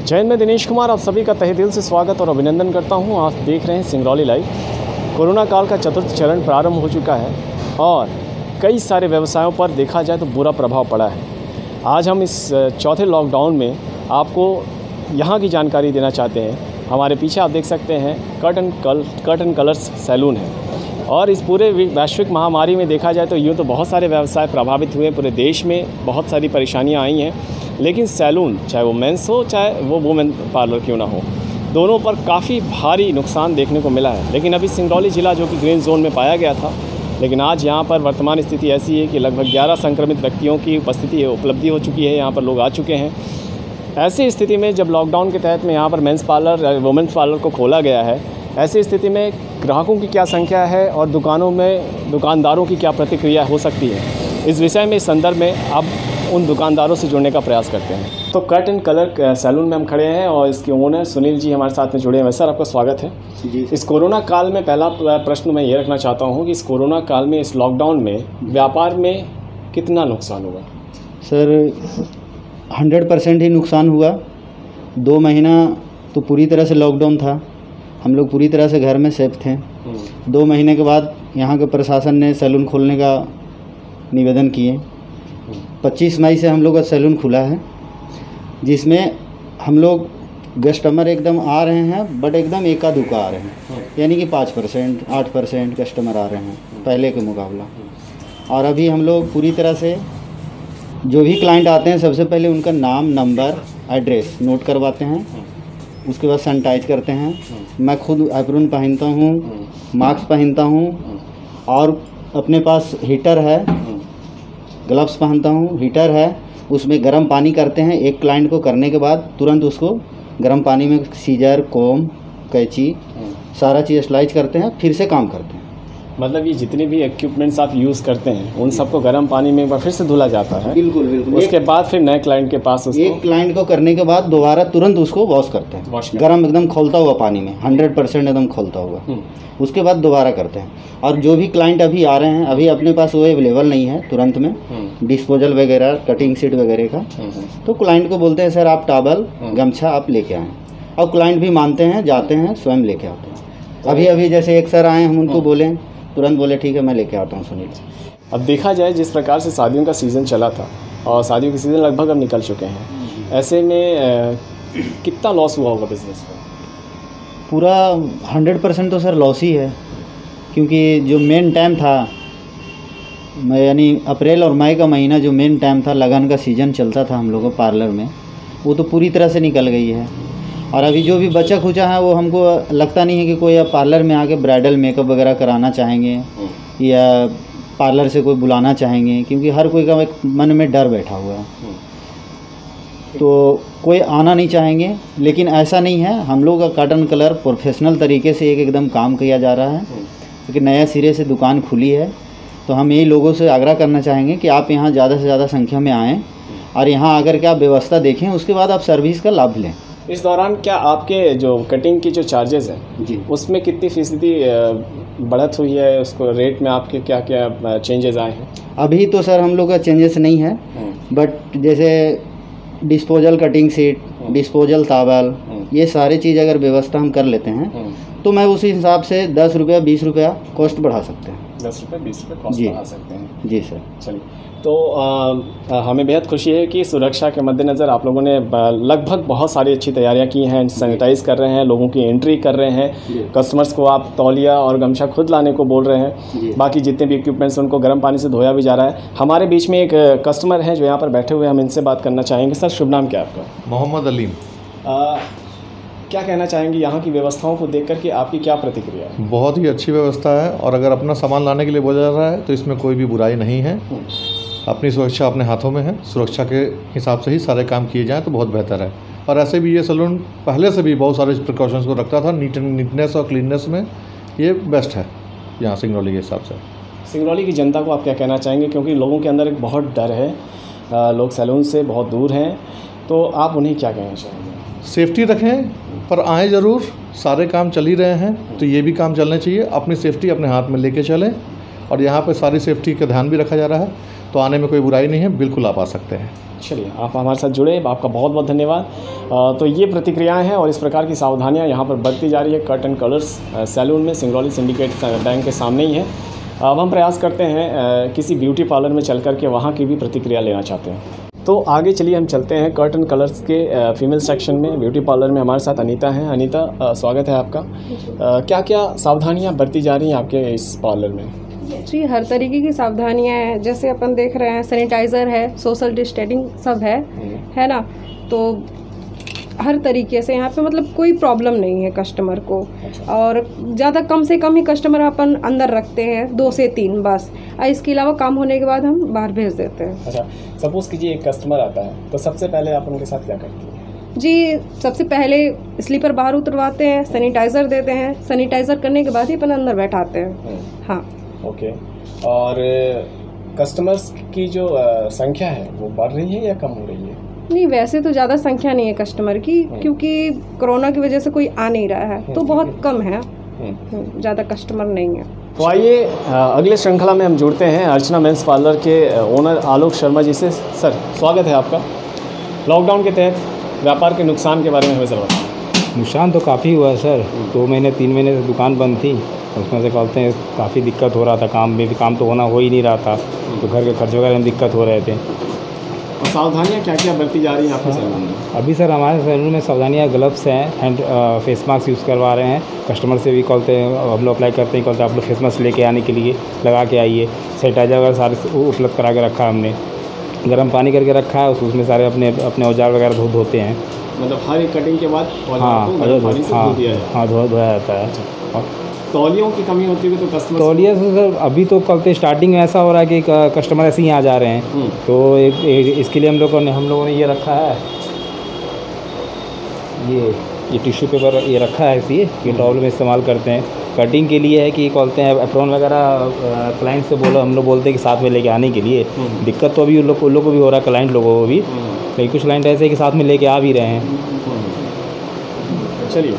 जय हिंद, मैं दिनेश कुमार आप सभी का तहे दिल से स्वागत और अभिनंदन करता हूं। आप देख रहे हैं सिंगरौली लाइव। कोरोना काल का चतुर्थ चरण प्रारंभ हो चुका है और कई सारे व्यवसायों पर देखा जाए तो बुरा प्रभाव पड़ा है। आज हम इस चौथे लॉकडाउन में आपको यहाँ की जानकारी देना चाहते हैं। हमारे पीछे आप देख सकते हैं कट एंड कलर्स सैलून है और इस पूरे वैश्विक महामारी में देखा जाए तो यूँ तो बहुत सारे व्यवसाय प्रभावित हुए। पूरे देश में बहुत सारी परेशानियाँ आई हैं, लेकिन सैलून चाहे वो मेंस हो चाहे वो वुमेन पार्लर क्यों ना हो, दोनों पर काफ़ी भारी नुकसान देखने को मिला है। लेकिन अभी सिंगरौली ज़िला जो कि ग्रीन जोन में पाया गया था, लेकिन आज यहाँ पर वर्तमान स्थिति ऐसी है कि लगभग 11 संक्रमित व्यक्तियों की उपलब्धि हो चुकी है। यहाँ पर लोग आ चुके हैं। ऐसी स्थिति में जब लॉकडाउन के तहत में यहाँ पर मेंस पार्लर वुमेन्स पार्लर को खोला गया है, ऐसी स्थिति में ग्राहकों की क्या संख्या है और दुकानदारों की क्या प्रतिक्रिया हो सकती है, इस विषय में इस संदर्भ में अब उन दुकानदारों से जुड़ने का प्रयास करते हैं। तो कट एंड कलर सैलून में हम खड़े हैं और इसके ओनर सुनील जी हमारे साथ में जुड़े हैं। सर, आपका स्वागत है जी। इस कोरोना काल में पहला प्रश्न मैं ये रखना चाहता हूँ कि इस कोरोना काल में, इस लॉकडाउन में व्यापार में कितना नुकसान हुआ? सर 100% ही नुकसान हुआ। 2 महीना तो पूरी तरह से लॉकडाउन था, हम लोग पूरी तरह से घर में सेफ थे। 2 महीने के बाद यहाँ के प्रशासन ने सैलून खोलने का निवेदन किए। 25 मई से हम लोग का सैलून खुला है, जिसमें हम लोग कस्टमर एकदम आ रहे हैं, बट एकदम एका दुका आ रहे हैं, यानी कि 5% 8% कस्टमर आ रहे हैं पहले के मुकाबला। और अभी हम लोग पूरी तरह से जो भी क्लाइंट आते हैं, सबसे पहले उनका नाम, नंबर, एड्रेस नोट करवाते हैं, उसके बाद सैनिटाइज करते हैं। मैं खुद एप्रोन पहनता हूँ, मास्क पहनता हूँ और अपने पास हीटर है, ग्लव्स पहनता हूँ, हीटर है, उसमें गर्म पानी करते हैं। एक क्लाइंट को करने के बाद तुरंत उसको गर्म पानी में सीजर, कोम, कैंची सारा चीज़ स्लाइज करते हैं, फिर से काम करते हैं। मतलब ये जितने भी इक्विपमेंट्स आप यूज़ करते हैं उन सबको गर्म पानी में एक बार फिर से धुला जाता है? बिल्कुल बिल्कुल। उसके बाद फिर नए क्लाइंट के पास उसको एक क्लाइंट को करने के बाद दोबारा तुरंत उसको वॉश करते हैं, गर्म एकदम खौलता हुआ पानी में, 100% एकदम खौलता हुआ। उसके बाद दोबारा करते हैं। और जो भी क्लाइंट अभी आ रहे हैं, अभी अपने पास वो अवेलेबल नहीं है तुरंत में डिस्पोजल वगैरह, कटिंग सीट वगैरह का, तो क्लाइंट को बोलते हैं सर आप टॉवल, गमछा आप लेके आएँ, और क्लाइंट भी मानते हैं, जाते हैं, स्वयं लेके आते हैं। अभी जैसे एक सर आए, हम उनको बोले, तुरंत बोले ठीक है मैं लेके आता हूँ सुनील। अब देखा जाए जिस प्रकार से शादियों का सीज़न चला था और शादियों के सीज़न लगभग अब निकल चुके हैं, ऐसे में कितना लॉस हुआ होगा बिजनेस में? पूरा 100% तो सर लॉस ही है, क्योंकि जो मेन टाइम था, यानी अप्रैल और मई का महीना जो मेन टाइम था, लगन का सीज़न चलता था हम लोगों को पार्लर में, वो तो पूरी तरह से निकल गई है। और अभी जो भी बचा खुचा है वो हमको लगता नहीं है कि कोई अब पार्लर में आके ब्राइडल मेकअप वगैरह कराना चाहेंगे या पार्लर से कोई बुलाना चाहेंगे, क्योंकि हर कोई का एक मन में डर बैठा हुआ है, तो कोई आना नहीं चाहेंगे। लेकिन ऐसा नहीं है, हम लोग का कट एंड कलर प्रोफेशनल तरीके से एकदम काम किया जा रहा है, क्योंकि नया सिरे से दुकान खुली है। तो हम यही लोगों से आग्रह करना चाहेंगे कि आप यहाँ ज़्यादा से ज़्यादा संख्या में आएँ और यहाँ आकर के आप व्यवस्था देखें, उसके बाद आप सर्विस का लाभ लें। इस दौरान क्या आपके जो कटिंग की जो चार्जेस हैं जी, उसमें कितनी फीसदी बढ़त हुई है? उसको रेट में आपके क्या क्या चेंजेस आए हैं? अभी तो सर हम लोग का चेंजेस नहीं है, बट जैसे disposal cutting seat, disposal towel, ये सारी चीज़ अगर व्यवस्था हम कर लेते हैं तो मैं उसी हिसाब से 10 रुपया 20 रुपया कॉस्ट बढ़ा सकते हैं। 10 रुपये 20 रुपये कॉस्ट बढ़ा सकते हैं। जी सर। चलिए, तो हमें बेहद खुशी है कि सुरक्षा के मद्देनज़र आप लोगों ने लगभग बहुत सारी अच्छी तैयारियां की हैं। सैनिटाइज़ कर रहे हैं, लोगों की एंट्री कर रहे हैं, कस्टमर्स को आप तौलिया और गमछा खुद लाने को बोल रहे हैं, बाकी जितने भी इक्विपमेंट्स उनको गर्म पानी से धोया भी जा रहा है। हमारे बीच में एक कस्टमर हैं जो यहाँ पर बैठे हुए हैं, हम इनसे बात करना चाहेंगे। सर, शुभ नाम क्या है आपका? मोहम्मद अलीम। क्या कहना चाहेंगे यहाँ की व्यवस्थाओं को देख कर के आपकी क्या प्रतिक्रिया है? बहुत ही अच्छी व्यवस्था है, और अगर अपना सामान लाने के लिए बोला जा रहा है तो इसमें कोई भी बुराई नहीं है। अपनी सुरक्षा अपने हाथों में है, सुरक्षा के हिसाब से ही सारे काम किए जाएँ तो बहुत बेहतर है। और ऐसे भी ये सैलून पहले से भी बहुत सारे प्रिकॉशंस को रखता था, नीटनेस और क्लीननेस में ये बेस्ट है यहाँ सिंगरौली के हिसाब से। सिंगरौली की जनता को आप क्या कहना चाहेंगे, क्योंकि लोगों के अंदर एक बहुत डर है, लोग सैलून से बहुत दूर हैं, तो आप उन्हें क्या कहना चाहेंगे? सेफ्टी रखें, पर आएँ ज़रूर। सारे काम चल ही रहे हैं तो ये भी काम चलने चाहिए। अपनी सेफ्टी अपने हाथ में लेके चलें, और यहाँ पे सारी सेफ्टी का ध्यान भी रखा जा रहा है। तो आने में कोई बुराई नहीं है, बिल्कुल आप आ सकते हैं। चलिए, आप हमारे साथ जुड़े, आपका बहुत बहुत धन्यवाद। तो ये प्रतिक्रियाएं हैं और इस प्रकार की सावधानियां यहाँ पर बरती जा रही है कर्ट एंड कलर्स सैलून में, सिंगरौली सिंडिकेट बैंक के सामने ही है। अब हम प्रयास करते हैं किसी ब्यूटी पार्लर में चल कर के वहाँ की भी प्रतिक्रिया लेना चाहते हैं। तो आगे चलिए हम चलते हैं कर्ट एंड कलर्स के फीमेल सेक्शन में, ब्यूटी पार्लर में हमारे साथ अनीता हैं। अनीता, स्वागत है आपका। क्या क्या सावधानियाँ बरती जा रही हैं आपके इस पार्लर में? जी, हर तरीके की सावधानियां हैं। जैसे अपन देख रहे हैं, सैनिटाइज़र है, सोशल डिस्टेंसिंग सब है ना। तो हर तरीके से यहाँ पे मतलब कोई प्रॉब्लम नहीं है कस्टमर को। और ज़्यादा कम से कम ही कस्टमर अपन अंदर रखते हैं, 2 से 3 बस। इसके अलावा काम होने के बाद हम बाहर भेज देते हैं। अच्छा, सपोज़ कीजिए एक कस्टमर आता है तो सबसे पहले आप उनके साथ क्या करती हैं? जी, सबसे पहले स्लीपर बाहर उतरवाते हैं, सैनिटाइज़र देते हैं, सैनिटाइज़र करने के बाद ही अपन अंदर बैठाते हैं। हाँ, ओके। और कस्टमर्स की जो संख्या है वो बढ़ रही है या कम हो रही है? नहीं, वैसे तो ज़्यादा संख्या नहीं है कस्टमर की, क्योंकि कोरोना की वजह से कोई आ नहीं रहा है, तो बहुत कम है, ज़्यादा कस्टमर नहीं है। तो आइए अगले श्रृंखला में हम जुड़ते हैं अर्चना मेंस पार्लर के ओनर आलोक शर्मा जी से। सर, स्वागत है आपका। लॉकडाउन के तहत व्यापार के नुकसान के बारे में हमें ज़रा बताएं। नुकसान तो काफ़ी हुआ है सर। 2 महीने 3 महीने से दुकान बंद थी, उसमें से कहते हैं काफ़ी दिक्कत हो रहा था, काम में भी काम तो हो ही नहीं रहा था, तो घर के खर्च वगैरह में दिक्कत हो रहे थे। और सावधानियाँ क्या क्या बरती जा रही हैं आपके सैलून में? अभी सर हमारे सैलून में सावधानियाँ, ग्लव्स हैं, हैंड फेस मास्क यूज़ करवा रहे हैं। कस्टमर से भी कहते हैं, हम लोग अप्लाई करते हैं, कहते हैं आप लोग फेस मास्क लेके आने के लिए लगा के आइए। सैनिटाइजर वगैरह सारे उपलब्ध करा के रखा है हमने, गर्म पानी करके रखा है, उसमें सारे अपने औजार वगैरह धोते हैं। मतलब हर एक कटिंग के बाद धोया जाता है। तौलियों की कमी होती है तो कस्टमर तौलिया से सर अभी तो कहते स्टार्टिंग में ऐसा हो रहा है कि कस्टमर ऐसे ही आ जा रहे हैं, तो इसके लिए हम लोगों ने ये रखा है, ये टिश्यू पेपर ये रखा है, ये टॉवल में इस्तेमाल करते हैं। कटिंग के लिए है कि बोलते हैं एप्रॉन वगैरह क्लाइंट से हम लोग बोलते हैं कि साथ में लेके आने के लिए। दिक्कत तो अभी उन लोग को भी हो रहा है, क्लाइंट लोगों को भी, लेकिन कुछ क्लाइंट ऐसे कि साथ में लेके आ भी रहे हैं। चलिए,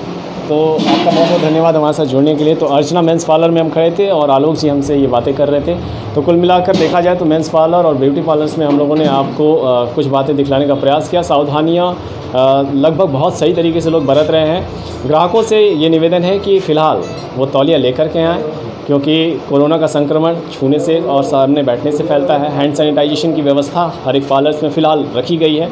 तो आपका बहुत बहुत धन्यवाद हमारे साथ जुड़ने के लिए। तो अर्चना मेंस पार्लर में हम खड़े थे और आलोक जी हमसे ये बातें कर रहे थे। तो कुल मिलाकर देखा जाए तो मेंस पार्लर और ब्यूटी पार्लर्स में हम लोगों ने आपको कुछ बातें दिखलाने का प्रयास किया। सावधानियाँ लगभग बहुत सही तरीके से लोग बरत रहे हैं। ग्राहकों से ये निवेदन है कि फ़िलहाल वो तौलिया लेकर के आएँ, क्योंकि कोरोना का संक्रमण छूने से और सामने बैठने से फैलता है। हैंड सैनिटाइजेशन की व्यवस्था हर एक पार्लर्स में फ़िलहाल रखी गई है।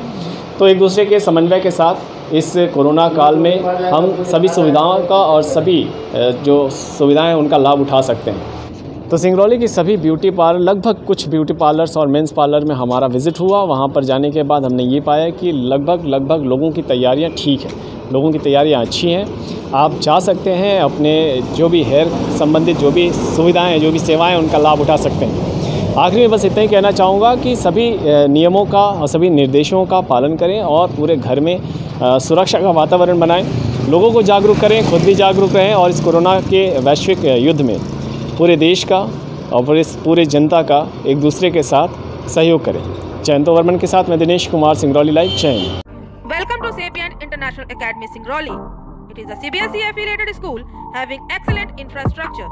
तो एक दूसरे के समन्वय के साथ इस कोरोना काल में हम सभी सुविधाओं का और सभी जो सुविधाएं उनका लाभ उठा सकते हैं। तो सिंगरौली की सभी ब्यूटी पार्लर, लगभग कुछ ब्यूटी पार्लर्स और मेंस पार्लर में हमारा विज़िट हुआ। वहाँ पर जाने के बाद हमने ये पाया कि लगभग लोगों की तैयारियाँ ठीक है, लोगों की तैयारियाँ अच्छी हैं। आप जा सकते हैं, अपने जो भी हेयर संबंधित जो भी सुविधाएँ, जो भी सेवाएँ, उनका लाभ उठा सकते हैं। आखिर में बस इतना ही कहना चाहूँगा कि सभी नियमों का और सभी निर्देशों का पालन करें और पूरे घर में सुरक्षा का वातावरण बनाएं, लोगों को जागरूक करें, खुद भी जागरूक रहें और इस कोरोना के वैश्विक युद्ध में पूरे देश का और पूरे जनता का एक दूसरे के साथ सहयोग करें। जयंतो वर्मन के साथ मैं दिनेश कुमार, सिंगरौली लाइव, जय Hind. Welcome to Sapient International Academy, Singrauli. It is a CBSE affiliated school having excellent infrastructure.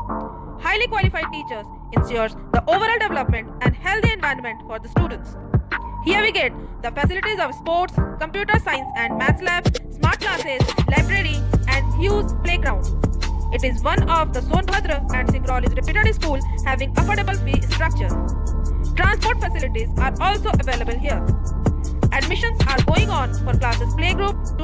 Highly qualified teachers ensures the overall development and healthy environment for the students. Here we get the facilities of sports, computer science and maths lab, smart classes, library and huge playground. It is one of the Sonbhadra and Singrauli's reputed school having affordable fee structure. Transport facilities are also available here. Admissions are going on for classes playgroup,